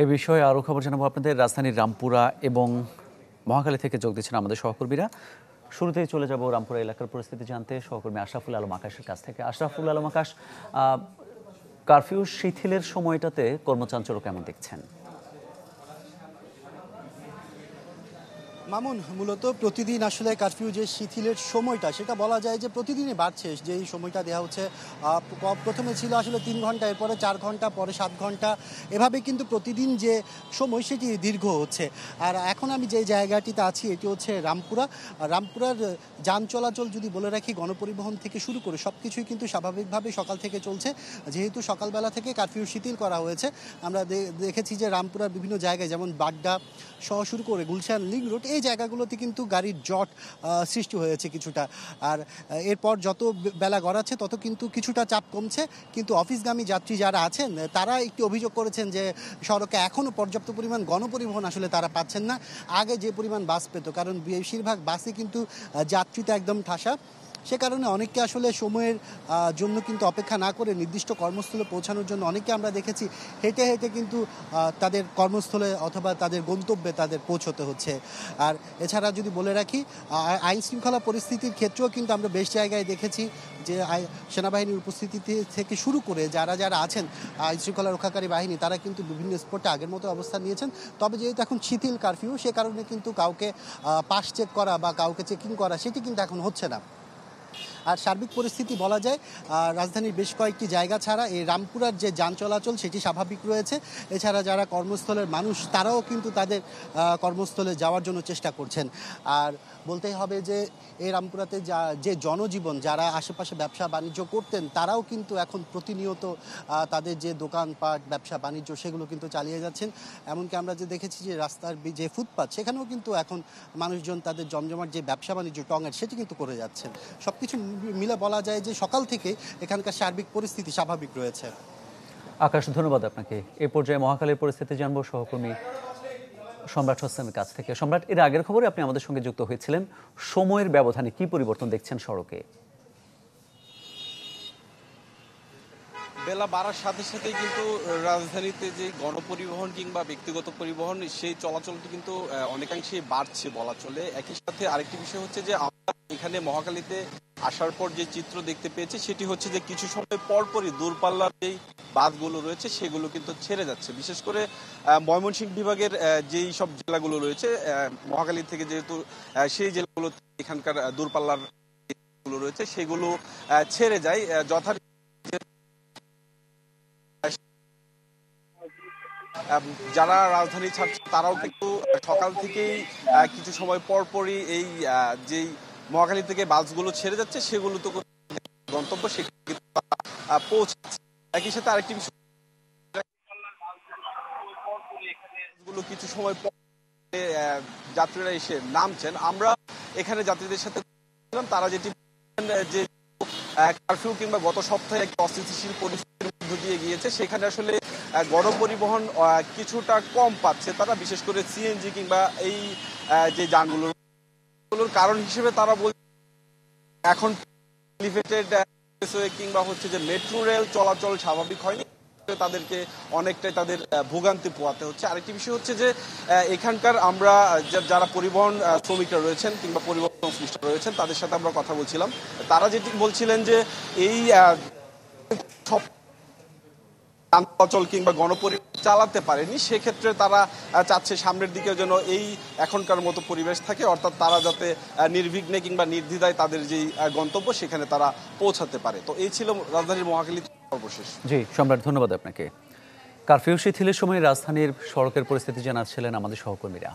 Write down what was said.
এ বিষয়ে আরও খবর জানাবো আপনাদের। রাজধানীর রামপুরা এবং মহাখালী থেকে যোগ দিচ্ছেন আমাদের সহকর্মীরা। শুরুতেই চলে যাব রামপুরা এলাকার পরিস্থিতি জানতে সহকর্মী আশরাফুল আলম আকাশের কাছ থেকে। আশরাফুল আলম আকাশ, কারফিউ শিথিলের সময়টাতে কর্মচাঞ্চল্য কেমন দেখছেন? মামুন, মূলত প্রতিদিন আসলে কারফিউ যে শিথিলের সময়টা সেটা বলা যায় যে প্রতিদিনই বাড়ছে। যে এই সময়টা দেওয়া হচ্ছে, প্রথমে ছিল আসলে 3 ঘন্টা, এরপরে 4 ঘন্টা, পরে 7 ঘন্টা, এভাবে কিন্তু প্রতিদিন যে সময় সেটি দীর্ঘ হচ্ছে। আর এখন আমি যে জায়গাটিতে আছি এটি হচ্ছে রামপুরা। রামপুরার যান চলাচল যদি বলে রাখি, গণপরিবহন থেকে শুরু করে সব কিছুই কিন্তু স্বাভাবিকভাবে সকাল থেকে চলছে। যেহেতু সকালবেলা থেকে কারফিউ শিথিল করা হয়েছে, আমরা দেখেছি যে রামপুরার বিভিন্ন জায়গায় যেমন বাড্ডা সহ শুরু করে গুলশান লিংক রোড, এই জায়গাগুলোতে কিন্তু গাড়ির জট সৃষ্টি হয়েছে কিছুটা। আর এরপর যত বেলা গড়াচ্ছে তত কিন্তু কিছুটা চাপ কমছে। কিন্তু অফিসগামী যাত্রী যারা আছেন তারা একটু অভিযোগ করেছেন যে সড়কে এখনও পর্যাপ্ত পরিমাণ গণপরিবহন আসলে তারা পাচ্ছেন না। আগে যে পরিমাণ বাস পেত, কারণ বেশিরভাগ বাসই কিন্তু যাত্রীতে একদম ঠাসা। সে কারণে অনেককে আসলে সময়ের জন্য কিন্তু অপেক্ষা না করে নির্দিষ্ট কর্মস্থলে পৌঁছানোর জন্য অনেককে আমরা দেখেছি হেঁটে হেঁটে কিন্তু তাদের কর্মস্থলে অথবা তাদের গন্তব্যে তাদের পৌঁছতে হচ্ছে। আর এছাড়া যদি বলে রাখি, আইন শৃঙ্খলা পরিস্থিতির ক্ষেত্রেও কিন্তু আমরা বেশ জায়গায় দেখেছি যে সেনাবাহিনীর উপস্থিতি থেকে শুরু করে যারা যারা আছেন আইন শৃঙ্খলা রক্ষাকারী বাহিনী, তারা কিন্তু বিভিন্ন স্পটে আগের মতো অবস্থান নিয়েছেন। তবে যেহেতু এখন শিথিল কারফিউ, সে কারণে কিন্তু কাউকে পাস চেক করা বা কাউকে চেকিং করা সেটি কিন্তু এখন হচ্ছে না। আর সার্বিক পরিস্থিতি বলা যায় রাজধানীর বেশ কয়েকটি জায়গা ছাড়া এই রামপুরার যে যান চলাচল সেটি স্বাভাবিক রয়েছে। এছাড়া যারা কর্মস্থলের মানুষ তারাও কিন্তু তাদের কর্মস্থলে যাওয়ার জন্য চেষ্টা করছেন। আর বলতেই হবে যে এই রামপুরাতে যে জনজীবন, যারা আশেপাশে ব্যবসা বাণিজ্য করতেন তারাও কিন্তু এখন প্রতিনিয়ত তাদের যে দোকানপাট, ব্যবসা বাণিজ্য সেগুলো কিন্তু চালিয়ে যাচ্ছেন। এমনকি আমরা যে দেখেছি যে রাস্তার যে ফুটপাত, সেখানেও কিন্তু এখন মানুষজন তাদের জমজমাট যে ব্যবসা বাণিজ্য টঙের সেটি কিন্তু করে যাচ্ছেন। সব কিছু মিলে বলা যায় যে সকাল থেকে এখানকার সার্বিক পরিস্থিতি স্বাভাবিক রয়েছে। আকাশ, ধন্যবাদ আপনাকে। এ পর্যায়ে মহাখালীর পরিস্থিতি জানবো সহকর্মী সম্রাট হোসেনের কাছ থেকে। সম্রাট, এর আগের খবরে আপনি আমাদের সঙ্গে যুক্ত হয়েছিলেন। সময়ের ব্যবধানে কি পরিবর্তন দেখছেন সড়কে? বেলা বাড়ার সাথে সাথেই কিন্তু রাজধানীতে যে গণপরিবহন কিংবা ব্যক্তিগত পরিবহন সেই চলাচলটি কিন্তু অনেকাংশেই বাড়ছে বলা চলে। একই সাথে আরেকটি বিষয় হচ্ছে যে আমরা এখানে মহাখালীতে আসার পর যে চিত্র দেখতে পেয়েছি সেটি হচ্ছে যে কিছু সময় পরপরই দূরপাল্লার যেই বাসগুলো রয়েছে সেগুলো কিন্তু ছেড়ে যাচ্ছে। বিশেষ করে ময়মনসিংহ বিভাগের যেই সব জেলাগুলো রয়েছে, মহাখালী থেকে যেহেতু সেই জেলাগুলো এখানকার দূরপাল্লার গুলো রয়েছে সেগুলো ছেড়ে যায় যথারীতি। যারা রাজধানী ছাড়ছে তারাও কিন্তু সকাল থেকেই কিছু সময় পরপরই এই যেই মহাখালী থেকে বাসগুলো ছেড়ে যাচ্ছে সেগুলো তো গন্তব্য সেখানে পৌঁছাচ্ছে। একই সাথে আরেকটি বিষয়, কিছু সময় পর যাত্রীরা এসে নামছেন। আমরা এখানে যাত্রীদের সাথে তারা যেটি যে কারফিউ কিংবা গত সপ্তাহে একটা অস্থিতিশীল পরিস্থিতির মধ্য দিয়ে গিয়েছে, সেখানে আসলে গণপরিবহন কিছুটা কম পাচ্ছে তারা, বিশেষ করে সিএনজি কিংবা এই যে যানগুলোর কারণ হিসেবে তারা বলছে এখন এলিভেটেড কিংবা হচ্ছে যে মেট্রো রেল চলাচল স্বাভাবিক হয়নি, তাদেরকে অনেকটাই তাদের ভোগান্তি পোহাতে হচ্ছে। আরেকটি বিষয় হচ্ছে যে এখানকার আমরা যারা পরিবহন শ্রমিকরা রয়েছেন কিংবা পরিবহন সংশ্লিষ্ট রয়েছেন তাদের সাথে আমরা কথা বলছিলাম। তারা যেটি বলছিলেন যে এই সব চলাচল কিংবা গণপরিবহন চালাতে পারেনি, সেক্ষেত্রে তারা চাচ্ছে সামনের দিকে যেন এই এখনকার মতো পরিবেশ থাকে, অর্থাৎ তারা যাতে নির্বিঘ্নে কিংবা নির্দ্বিধায় তাদের যেই গন্তব্য সেখানে তারা পৌঁছাতে পারে। তো এই ছিল রাজধানীর মহাখালী সর্বশেষ। জি সম্রাট, ধন্যবাদ আপনাকে। কারফিউ শিথিলের সময় রাজধানীর সড়কের পরিস্থিতি জানাচ্ছিলেন আমাদের সহকর্মীরা।